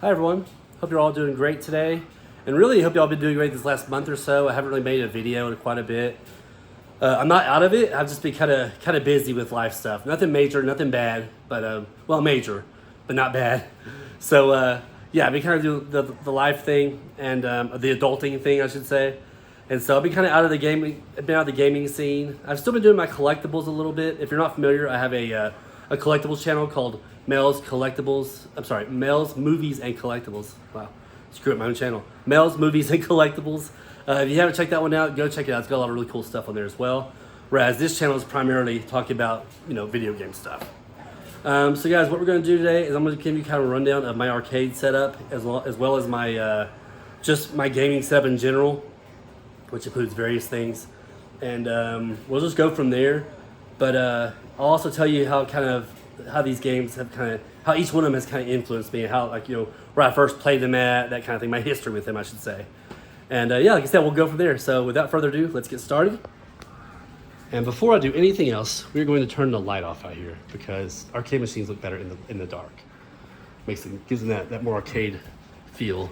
Hi everyone, hope you're all doing great today. And really hope y'all been doing great this last month or so. I haven't really made a video in quite a bit. I'm not out of it, I've just been kind of busy with life stuff. Nothing major, nothing bad, but well, major, but not bad. So yeah, I've been kind of doing the life thing and the adulting thing, I should say. And so I've been kind of out of the gaming scene. I've still been doing my collectibles a little bit. If you're not familiar, I have a collectibles channel called Mel's Collectibles. I'm sorry, Mel's Movies and Collectibles. Wow, screw up my own channel. Mel's Movies and Collectibles. If you haven't checked that one out, go check it out. It's got a lot of really cool stuff on there as well. Whereas this channel is primarily talking about video game stuff. So guys, what we're going to do today is I'm going to give you kind of a rundown of my arcade setup as well as my just my gaming setup in general, which includes various things, and we'll just go from there. But I'll also tell you how these games have how each one of them has kind of influenced me, and how where I first played them at, that kind of thing, my history with them, I should say. And yeah, like I said, we'll go from there. So without further ado, let's get started. And before I do anything else, we're going to turn the light off out here because arcade machines look better in the dark. Gives them that more arcade feel.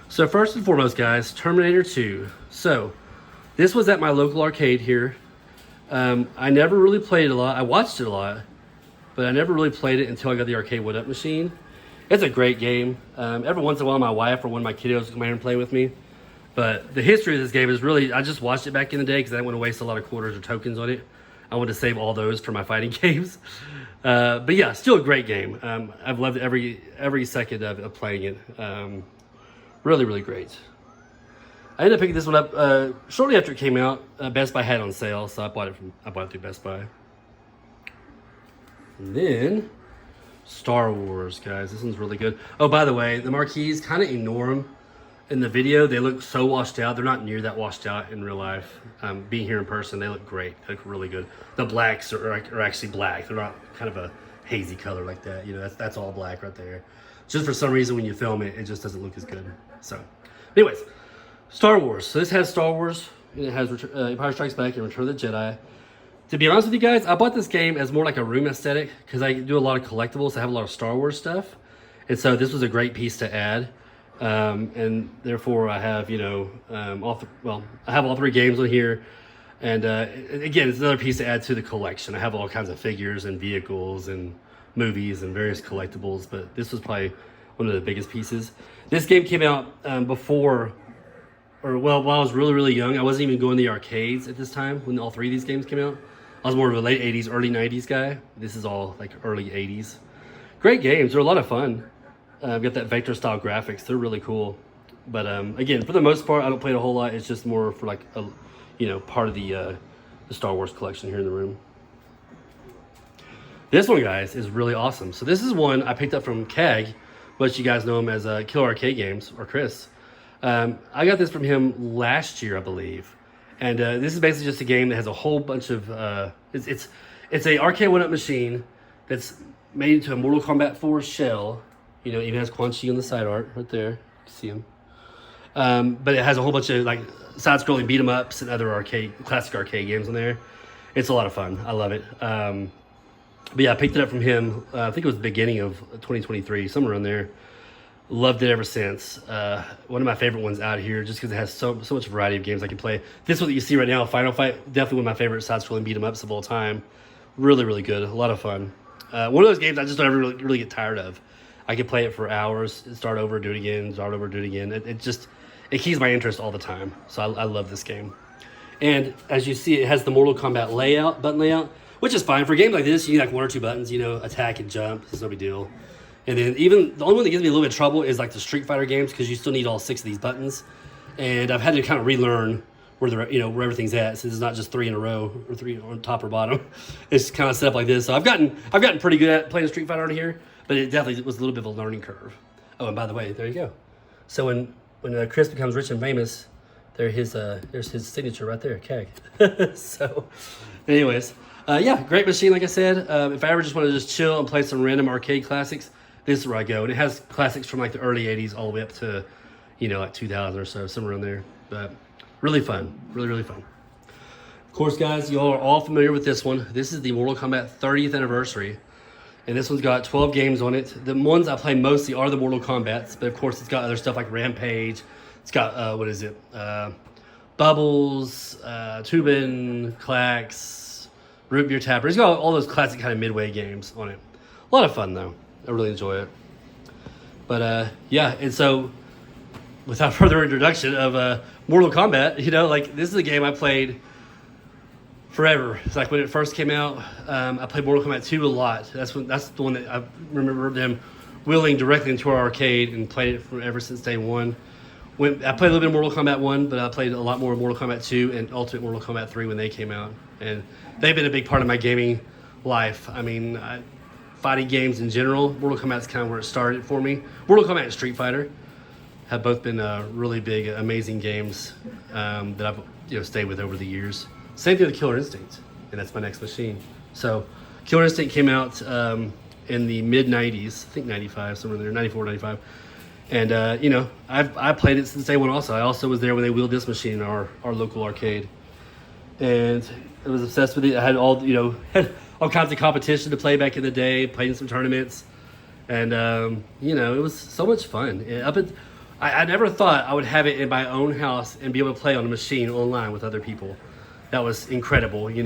So first and foremost, guys, Terminator 2. So this was at my local arcade here. I never really played it a lot. I watched it a lot, but I never really played it until I got the arcade one-up machine. It's a great game. Every once in a while, my wife or one of my kiddos come here and play with me. But the history of this game is really, I just watched it back in the day because I didn't want to waste a lot of quarters or tokens on it. I wanted to save all those for my fighting games. But yeah, still a great game. I've loved every second of playing it. Really, really great. I ended up picking this one up shortly after it came out. Best Buy had it on sale, so I bought it through Best Buy. And then Star Wars, guys. This one's really good. Oh, by the way, the marquees, kind of ignore them in the video. They look so washed out. They're not near that washed out in real life. Being here in person, they look great. They look really good. The blacks are actually black. They're not kind of a hazy color like that. That's all black right there. Just for some reason, when you film it, it just doesn't look as good. So, anyways, Star Wars. So this has Star Wars. And it has Empire Strikes Back and Return of the Jedi. To be honest with you guys, I bought this game as more like a room aesthetic because I do a lot of collectibles. I have a lot of Star Wars stuff. And so this was a great piece to add. And therefore I have, I have all three games on here. And again, it's another piece to add to the collection. I have all kinds of figures and vehicles and movies and various collectibles, but this was probably one of the biggest pieces. This game came out while I was really, really young. I wasn't even going to the arcades at this time when all three of these games came out. I was more of a late 80s, early 90s guy. This is all like early 80s. Great games. They're a lot of fun. I've got that vector style graphics. They're really cool. But again, for the most part, I don't play it a whole lot. It's just more for like part of the Star Wars collection here in the room. This one, guys, is really awesome. So this is one I picked up from Keg, which you guys know him as Killer Arcade Games, or Chris. I got this from him last year, I believe. And this is basically just a game that has a whole bunch of it's a arcade one-up machine that's made into a Mortal Kombat 4 shell. Even has Quan Chi on the side art right there. You can see him. But it has a whole bunch of like side-scrolling beat 'em ups and other classic arcade games on there. It's a lot of fun. I love it. But yeah, I picked it up from him. I think it was the beginning of 2023, somewhere around there. Loved it ever since. One of my favorite ones out here, just because it has so much variety of games I can play. This one that you see right now, Final Fight, definitely one of my favorite side-scrolling beat 'em ups of all time. Really, really good. A lot of fun. One of those games I just don't ever really get tired of. I can play it for hours, start over, do it again, start over, do it again. It keeps my interest all the time. So I love this game. And as you see, it has the Mortal Kombat button layout, which is fine. For games like this, you need like one or two buttons, attack and jump. It's no big deal. And then even the only one that gives me a little bit of trouble is like the Street Fighter games, because you still need all 6 of these buttons. And I've had to kind of relearn where where everything's at, since it's not just 3 in a row or 3 on top or bottom. It's kind of set up like this. So I've gotten pretty good at playing Street Fighter on here, but it definitely was a little bit of a learning curve. Oh, and by the way, there you go. So when Chris becomes rich and famous, there's his signature right there, Keg. So, anyways, yeah, great machine. Like I said, if I ever just want to just chill and play some random arcade classics, this is where I go. And it has classics from like the early 80s all the way up to, like 2000 or so, somewhere in there. But really fun, really, really fun. Of course, guys, you all are all familiar with this one. This is the Mortal Kombat 30th anniversary. And this one's got 12 games on it. The ones I play mostly are the Mortal Kombats, but of course it's got other stuff like Rampage. It's got, what is it? Bubbles, Tubin, Klax, Root Beer Tapper. It's got all those classic kind of midway games on it. A lot of fun though. I really enjoy it. But yeah, and so without further introduction of Mortal Kombat, you know, like this is a game I played forever. It's like when it first came out, I played Mortal Kombat 2 a lot. That's the one that I remember them wheeling directly into our arcade and played it ever since day one. I played a little bit of Mortal Kombat 1, but I played a lot more Mortal Kombat 2 and Ultimate Mortal Kombat 3 when they came out. And they've been a big part of my gaming life. I mean, fighting games in general, Mortal Kombat's kind of where it started for me. Mortal Kombat and Street Fighter have both been really big, amazing games that I've stayed with over the years. Same thing with Killer Instinct, and that's my next machine. So Killer Instinct came out in the mid-90s, I think 95, somewhere there, 94, 95. And, I played it since day one also. I also was there when they wheeled this machine in our local arcade. And I was obsessed with it. I had had all kinds of competition to play back in the day, played in some tournaments. And, it was so much fun. I never thought I would have it in my own house and be able to play on a machine online with other people. That was incredible, to be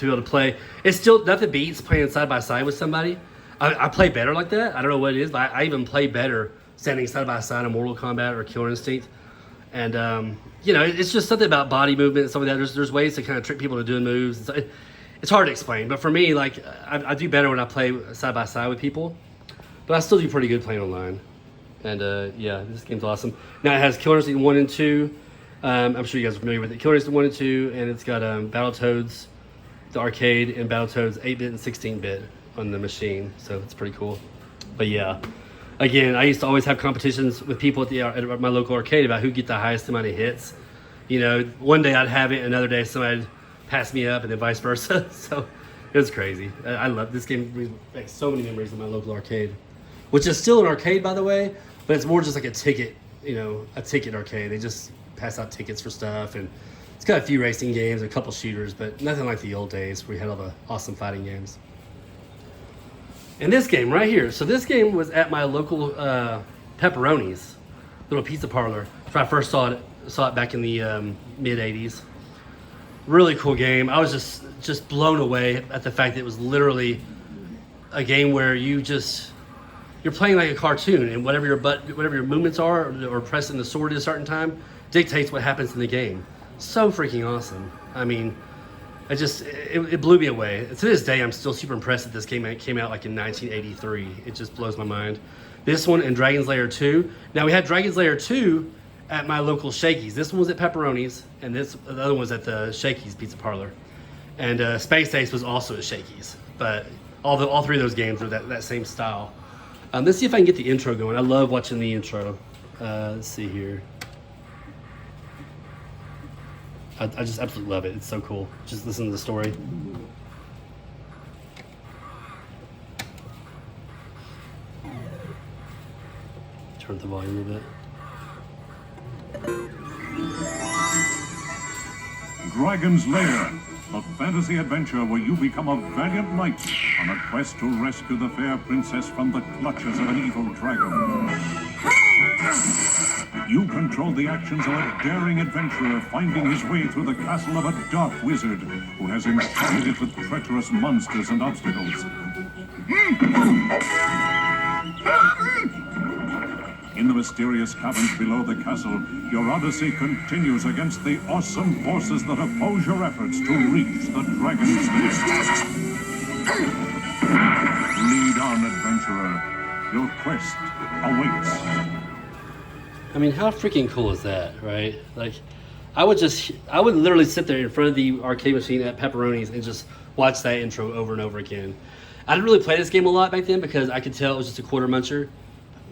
able to play. It's still, nothing beats playing side by side with somebody. I play better like that. I don't know what it is, but I even play better standing side by side in Mortal Kombat or Killer Instinct. And, it's just something about body movement and some of that. There's ways to kind of trick people into doing moves. It's hard to explain. But for me, like, I do better when I play side by side with people. But I still do pretty good playing online. And, this game's awesome. Now, it has Killer Instinct 1 and 2. I'm sure you guys are familiar with it. Killer Instinct 1 and 2. And it's got Battletoads, the arcade, and Battletoads 8-bit and 16-bit on the machine. So it's pretty cool. But, yeah. Again, I used to always have competitions with people at my local arcade about who get the highest amount of hits. One day I'd have it, another day somebody'd pass me up, and then vice versa. So it was crazy. I love this game. Brings back so many memories of my local arcade, which is still an arcade, by the way, but it's more just like a ticket, a ticket arcade. They just pass out tickets for stuff, and it's got a few racing games, a couple shooters, but nothing like the old days where we had all the awesome fighting games. And this game right here. So this game was at my local Pepperoni's little pizza parlor. So I first saw it back in the mid '80s. Really cool game. I was just blown away at the fact that it was literally a game where you're playing like a cartoon, and whatever your movements are, or pressing the sword at a certain time, dictates what happens in the game. So freaking awesome. I mean, it blew me away. To this day, I'm still super impressed that this game came out like in 1983. It just blows my mind. This one and Dragon's Lair 2. Now, we had Dragon's Lair 2 at my local Shakey's. This one was at Pepperoni's, and the other one was at the Shakey's Pizza Parlor. And Space Ace was also at Shakey's. But all three of those games were that same style. Let's see if I can get the intro going. I love watching the intro. Let's see here. I just absolutely love it. It's so cool. Just listen to the story. Turn up the volume a little bit. Dragon's Lair, a fantasy adventure where you become a valiant knight on a quest to rescue the fair princess from the clutches of an evil dragon. You control the actions of a daring adventurer finding his way through the castle of a dark wizard who has enchanted it with treacherous monsters and obstacles. In the mysterious caverns below the castle, your odyssey continues against the awesome forces that oppose your efforts to reach the dragon's nest. Lead on, adventurer. Your quest awaits. I mean, how freaking cool is that, right? Like, I would literally sit there in front of the arcade machine at Pepperoni's and just watch that intro over and over again. I didn't really play this game a lot back then because I could tell it was just a quarter muncher.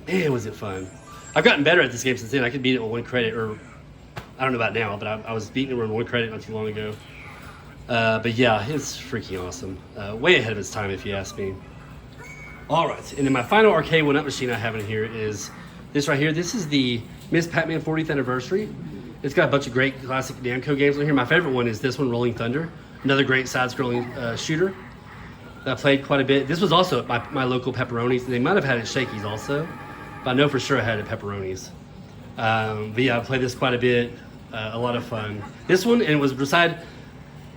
Man, was it fun. I've gotten better at this game since then. I could beat it with 1 credit, or I don't know about now, but I was beating it with 1 credit not too long ago. But yeah, it's freaking awesome. Way ahead of its time, if you ask me. All right, and then my final arcade one-up machine I have in here is this right here. This is the Miss Pac-Man 40th Anniversary. It's got a bunch of great classic Namco games on here. My favorite one is this one, Rolling Thunder. Another great side-scrolling shooter. that I played quite a bit. This was also at my local Pepperoni's. They might have had it at Shakey's also, but I know for sure I had it at Pepperoni's. But yeah, I played this quite a bit. A lot of fun. This one, and it was beside,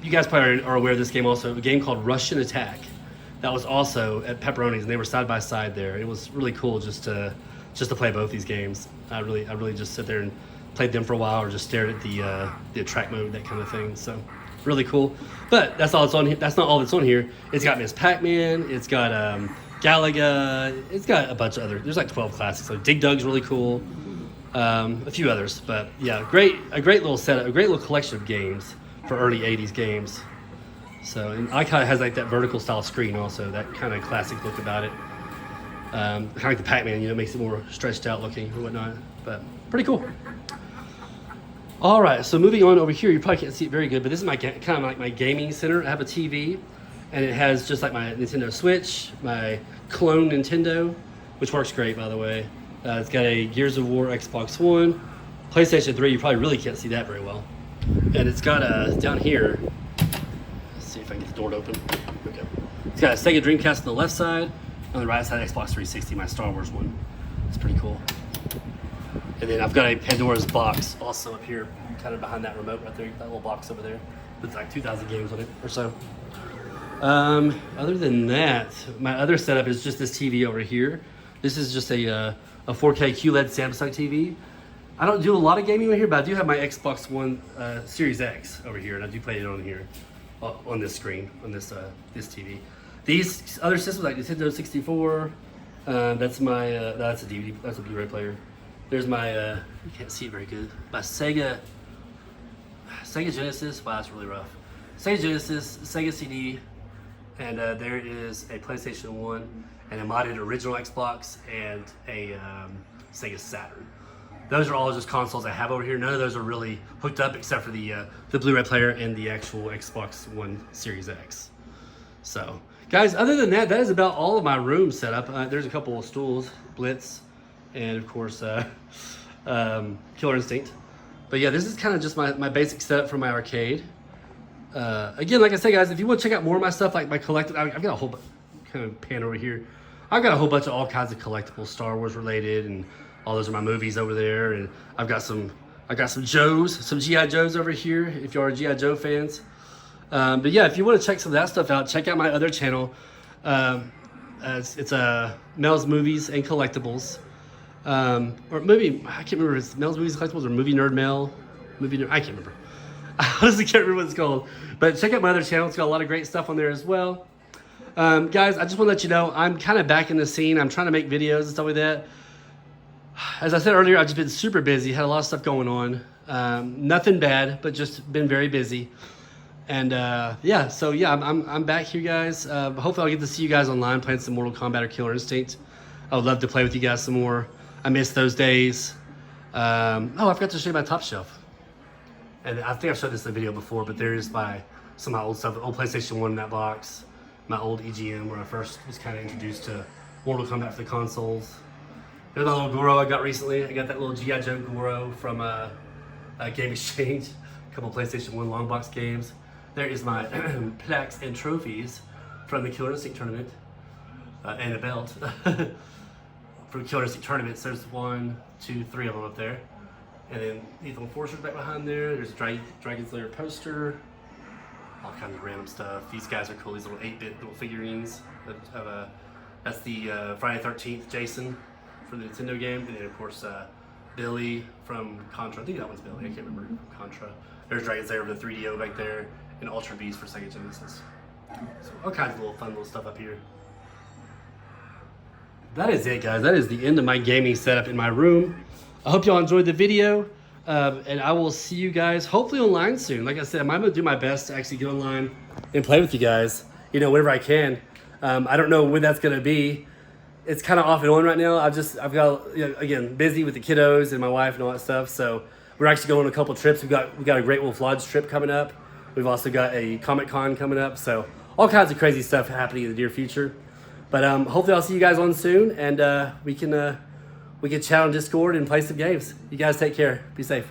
you guys probably are aware of this game also, a game called Russian Attack. That was also at Pepperoni's, and they were side by side there. It was really cool just to play both these games. I really just sit there and played them for a while, or just stared at the track mode, that kind of thing. So really cool. But that's all it's on here. That's not all that's on here. It's got Miss Pac-Man. It's got Galaga. It's got a bunch of other. There's like 12 classics. So Dig Dug's really cool. A few others, but yeah, a great little setup, a great little collection of games for early 80s games. So, and iCon has like that vertical style screen also, that kind of classic look about it. Kind of like the Pac-Man, you know, makes it more stretched out looking or whatnot, but pretty cool. All right, so moving on over here, you probably can't see it very good, but this is my kind of like my gaming center. I have a TV, and it has just like my Nintendo Switch, my clone Nintendo, which works great, by the way. It's got a Gears of War Xbox One, PlayStation 3. You probably really can't see that very well. And it's got down here, let's see if I can get the door to open. There we go. It's got a Sega Dreamcast on the left side, on the right side Xbox 360, my Star Wars one. It's pretty cool. And then I've got a Pandora's box also up here, kind of behind that remote right there, that little box over there. With like 2,000 games on it or so. Other than that, my other setup is just this TV over here. This is just a 4K QLED Samsung TV. I don't do a lot of gaming over here, but I do have my Xbox One Series X over here, and I do play it on here, on this screen, on this TV. These other systems like Nintendo 64, that's my that's a DVD, that's a Blu-ray player. There's my you can't see it very good. My Sega Genesis. Wow, that's really rough. Sega Genesis, Sega CD, and there is a PlayStation 1 and a modded original Xbox and a Sega Saturn. Those are all just consoles I have over here. None of those are really hooked up except for the Blu-ray player and the actual Xbox One Series X. So, guys, other than that, that is about all of my room set up. There's a couple of stools, Blitz, and of course, Killer Instinct. But yeah, this is kind of just my basic setup for my arcade. Again, like I said, guys, if you want to check out more of my stuff, like my collected, I've got a whole kind of pan over here. I've got a whole bunch of all kinds of collectibles, Star Wars related, and all those are my movies over there. And I got some Joes, some G.I. Joes over here, if you are G.I. Joe fans. But yeah, if you want to check some of that stuff out, check out my other channel. It's Mel's Movies and Collectibles. Or maybe, I can't remember if it's Mel's Movies and Collectibles or Movie Nerd Mel. I can't remember. I honestly can't remember what it's called. But check out my other channel. It's got a lot of great stuff on there as well. Guys, I just want to let you know, I'm kind of back in the scene. I'm trying to make videos and stuff like that. As I said earlier, I've just been super busy, had a lot of stuff going on. Nothing bad, but just been very busy. And yeah, so yeah, I'm back here, guys. Hopefully I'll get to see you guys online playing some Mortal Kombat or Killer Instinct. I would love to play with you guys some more. I miss those days. Oh, I forgot to show you my top shelf. And I think I've showed this in the video before, but there's some of my old stuff, old PlayStation 1 in that box, my old EGM where I first was kind of introduced to Mortal Kombat for the consoles. There's my little Goro I got recently. I got that little G.I. Joe Goro from Game Exchange, a couple PlayStation 1 long box games. There is my plaques and trophies from the Killer Instinct tournament, and a belt from Killer Instinct tournaments. There's 1, 2, 3 of them up there. And then Lethal Enforcer's back behind there. There's a Dragon Slayer poster. All kinds of random stuff. These guys are cool. These little 8-bit little figurines. That's the Friday 13th Jason for the Nintendo game. And then, of course, Billy from Contra. I think that one's Billy. I can't remember from Contra. There's Dragon Slayer with the 3DO back there. And Ultra Beast for Sega Genesis. So all kinds of little fun little stuff up here. That is it, guys. That is the end of my gaming setup in my room. I hope y'all enjoyed the video, and I will see you guys hopefully online soon. Like I said, I'm going to do my best to actually get online and play with you guys, whenever I can. I don't know when that's going to be. It's kind of off and on right now. I've got, again, busy with the kiddos and my wife and all that stuff. So we're actually going on a couple trips. We got a Great Wolf Lodge trip coming up. We've also got a Comic-Con coming up. So all kinds of crazy stuff happening in the near future. But hopefully I'll see you guys on soon, and we can chat on Discord and play some games. You guys take care. Be safe.